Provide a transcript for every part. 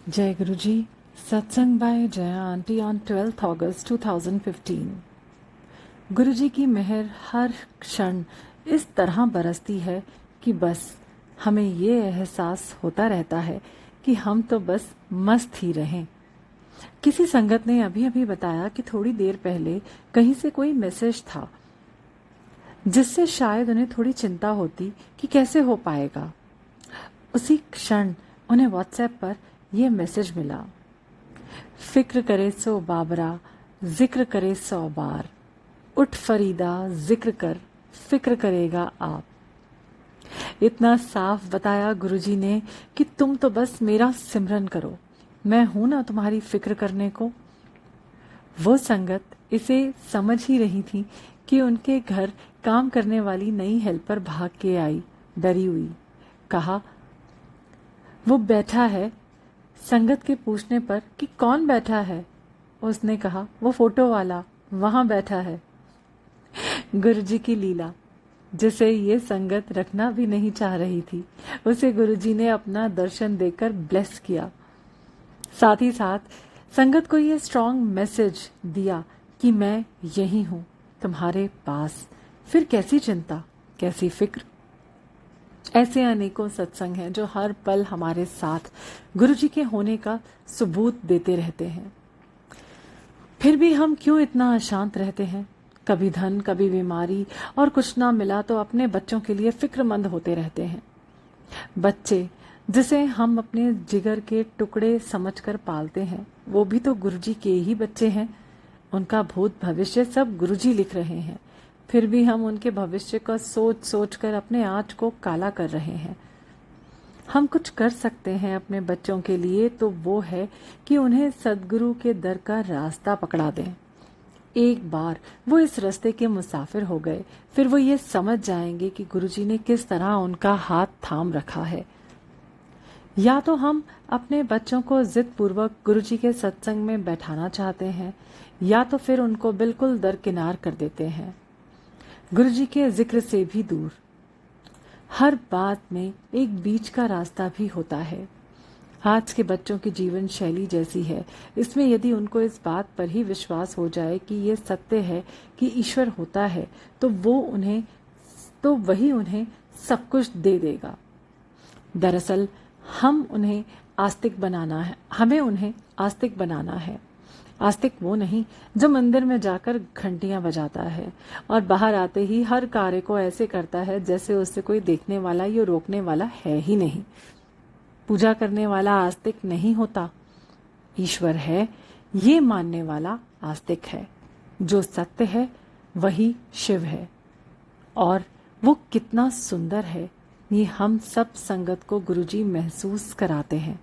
जय गुरु जी। Satsang by Jaya aunty on 12th August 2015। गुरु जी की मेहर हर क्षण इस तरह बरसती है कि बस हमें ये एहसास होता रहता है कि हम तो बस मस्त ही रहें। किसी संगत ने अभी अभी बताया कि थोड़ी देर पहले कहीं से कोई मैसेज था जिससे शायद उन्हें थोड़ी चिंता होती कि कैसे हो पाएगा। उसी क्षण उन्हें व्हाट्सएप पर यह मैसेज मिला, फिक्र करे सो बाबरा, जिक्र करे 100 बार, उठ फरीदा जिक्र कर, फिक्र करेगा आप। इतना साफ बताया गुरुजी ने कि तुम तो बस मेरा सिमरन करो, मैं हूं ना तुम्हारी फिक्र करने को। वो संगत इसे समझ ही रही थी कि उनके घर काम करने वाली नई हेल्पर भाग के आई, डरी हुई। कहा, वो बैठा है। संगत के पूछने पर कि कौन बैठा है, उसने कहा, वो फोटो वाला वहां बैठा है। गुरुजी की लीला, जिसे ये संगत रखना भी नहीं चाह रही थी, उसे गुरुजी ने अपना दर्शन देकर ब्लेस किया। साथ ही साथ संगत को ये स्ट्रॉन्ग मैसेज दिया कि मैं यही हूं तुम्हारे पास, फिर कैसी चिंता, कैसी फिक्र। ऐसे अनेकों सत्संग हैं जो हर पल हमारे साथ गुरुजी के होने का सबूत देते रहते हैं। फिर भी हम क्यों इतना अशांत रहते हैं? कभी धन, कभी बीमारी और कुछ ना मिला तो अपने बच्चों के लिए फिक्रमंद होते रहते हैं। बच्चे जिसे हम अपने जिगर के टुकड़े समझकर पालते हैं, वो भी तो गुरुजी के ही बच्चे हैं। उनका भूत भविष्य सब गुरुजी लिख रहे हैं, फिर भी हम उनके भविष्य का सोच सोच कर अपने आँच को काला कर रहे हैं। हम कुछ कर सकते हैं अपने बच्चों के लिए तो वो है कि उन्हें सद्गुरु के दर का रास्ता पकड़ा दें। एक बार वो इस रास्ते के मुसाफिर हो गए, फिर वो ये समझ जाएंगे कि गुरुजी ने किस तरह उनका हाथ थाम रखा है। या तो हम अपने बच्चों को जिद पूर्वक गुरुजी के सत्संग में बैठाना चाहते हैं, या तो फिर उनको बिल्कुल दरकिनार कर देते हैं, गुरुजी के जिक्र से भी दूर। हर बात में एक बीच का रास्ता भी होता है। आज के बच्चों की जीवन शैली जैसी है, इसमें यदि उनको इस बात पर ही विश्वास हो जाए कि ये सत्य है कि ईश्वर होता है, तो वही उन्हें सब कुछ दे देगा। दरअसल हमें उन्हें आस्तिक बनाना है। आस्तिक वो नहीं जो मंदिर में जाकर घंटियां बजाता है और बाहर आते ही हर कार्य को ऐसे करता है जैसे उससे कोई देखने वाला या रोकने वाला है ही नहीं। पूजा करने वाला आस्तिक नहीं होता, ईश्वर है ये मानने वाला आस्तिक है। जो सत्य है वही शिव है, और वो कितना सुंदर है ये हम सब संगत को गुरुजी महसूस कराते हैं।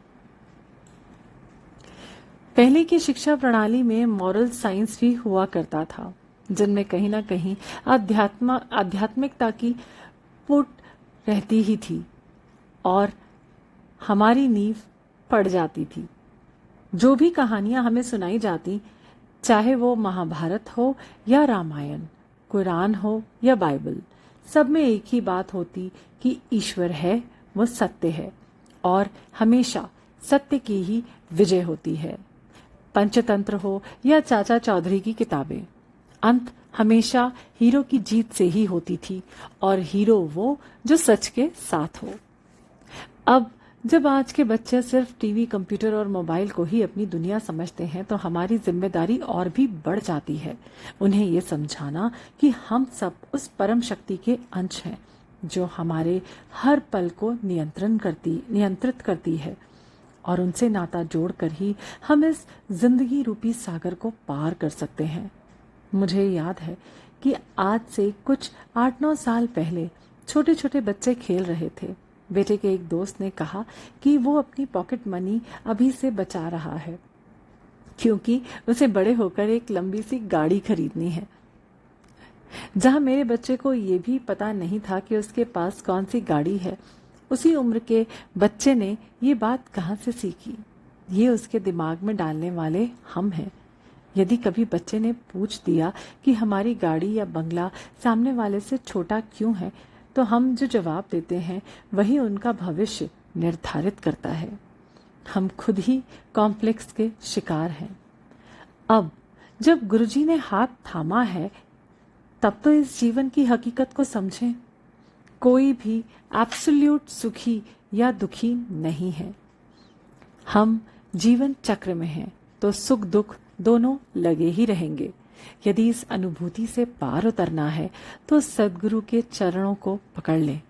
पहले की शिक्षा प्रणाली में मॉरल साइंस भी हुआ करता था, जिनमें कहीं ना कहीं आध्यात्मिकता की पुट रहती ही थी और हमारी नींव पड़ जाती थी। जो भी कहानियां हमें सुनाई जाती, चाहे वो महाभारत हो या रामायण, कुरान हो या बाइबल, सब में एक ही बात होती कि ईश्वर है, वो सत्य है और हमेशा सत्य की ही विजय होती है। पंचतंत्र हो या चाचा चौधरी की किताबें, अंत हमेशा हीरो की जीत से ही होती थी, और हीरो वो जो सच के साथ हो। अब जब आज के बच्चे सिर्फ टीवी, कंप्यूटर और मोबाइल को ही अपनी दुनिया समझते हैं, तो हमारी जिम्मेदारी और भी बढ़ जाती है उन्हें ये समझाना कि हम सब उस परम शक्ति के अंश हैं जो हमारे हर पल को नियंत्रित करती है, और उनसे नाता जोड़कर ही हम इस जिंदगी रूपी सागर को पार कर सकते हैं। मुझे याद है कि आज से कुछ 8-9 साल पहले छोटे छोटे बच्चे खेल रहे थे। बेटे के एक दोस्त ने कहा कि वो अपनी पॉकेट मनी अभी से बचा रहा है, क्योंकि उसे बड़े होकर एक लंबी सी गाड़ी खरीदनी है। जहां मेरे बच्चे को ये भी पता नहीं था कि उसके पास कौन सी गाड़ी है, उसी उम्र के बच्चे ने ये बात कहां से सीखी? ये उसके दिमाग में डालने वाले हम हैं। यदि कभी बच्चे ने पूछ दिया कि हमारी गाड़ी या बंगला सामने वाले से छोटा क्यों है, तो हम जो जवाब देते हैं वही उनका भविष्य निर्धारित करता है। हम खुद ही कॉम्प्लेक्स के शिकार हैं। अब जब गुरुजी ने हाथ थामा है, तब तो इस जीवन की हकीकत को समझें। कोई भी एब्सोल्यूट सुखी या दुखी नहीं है। हम जीवन चक्र में हैं, तो सुख दुख दोनों लगे ही रहेंगे। यदि इस अनुभूति से पार उतरना है तो सद्गुरु के चरणों को पकड़ लें।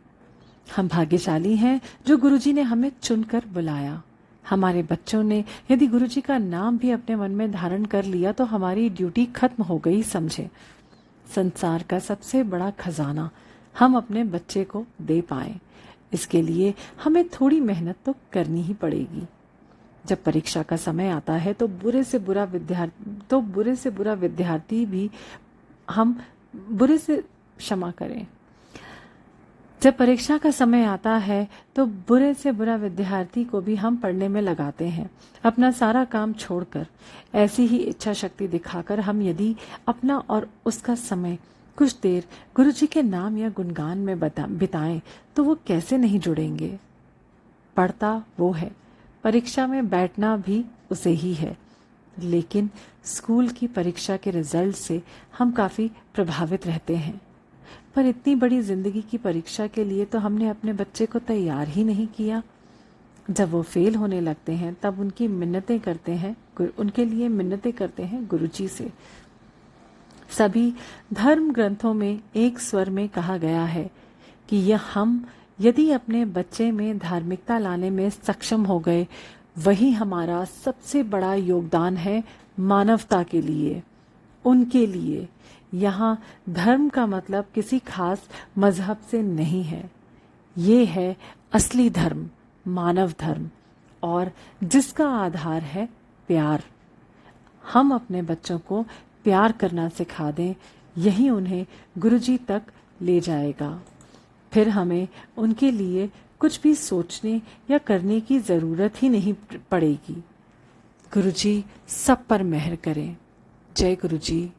हम भाग्यशाली हैं जो गुरुजी ने हमें चुनकर बुलाया। हमारे बच्चों ने यदि गुरुजी का नाम भी अपने मन में धारण कर लिया तो हमारी ड्यूटी खत्म हो गई समझे। संसार का सबसे बड़ा खजाना हम अपने बच्चे को दे पाएं, इसके लिए हमें थोड़ी मेहनत तो करनी ही पड़ेगी। जब परीक्षा का समय आता है तो बुरे से बुरा विद्यार्थी भी हम बुरे से क्षमा करें। जब परीक्षा का समय आता है तो बुरे से बुरा विद्यार्थी को भी हम पढ़ने में लगाते हैं, अपना सारा काम छोड़कर। ऐसी ही इच्छा शक्ति दिखाकर हम यदि अपना और उसका समय कुछ देर गुरुजी के नाम या गुणगान में बिताएं तो वो कैसे नहीं जुड़ेंगे। पढ़ता वो है, परीक्षा में बैठना भी उसे ही है, लेकिन स्कूल की परीक्षा के रिजल्ट से हम काफी प्रभावित रहते हैं। पर इतनी बड़ी जिंदगी की परीक्षा के लिए तो हमने अपने बच्चे को तैयार ही नहीं किया। जब वो फेल होने लगते हैं तब उनके लिए मिन्नतें करते हैं गुरुजी से। सभी धर्म ग्रंथों में एक स्वर में कहा गया है कि हम यदि अपने बच्चे में धार्मिकता लाने में सक्षम हो गए, वही हमारा सबसे बड़ा योगदान है मानवता के लिए, उनके लिए। यहाँ धर्म का मतलब किसी खास मजहब से नहीं है। ये है असली धर्म, मानव धर्म, और जिसका आधार है प्यार। हम अपने बच्चों को प्यार करना सिखा दें, यही उन्हें गुरुजी तक ले जाएगा। फिर हमें उनके लिए कुछ भी सोचने या करने की जरूरत ही नहीं पड़ेगी। गुरुजी सब पर मेहर करें। जय गुरुजी।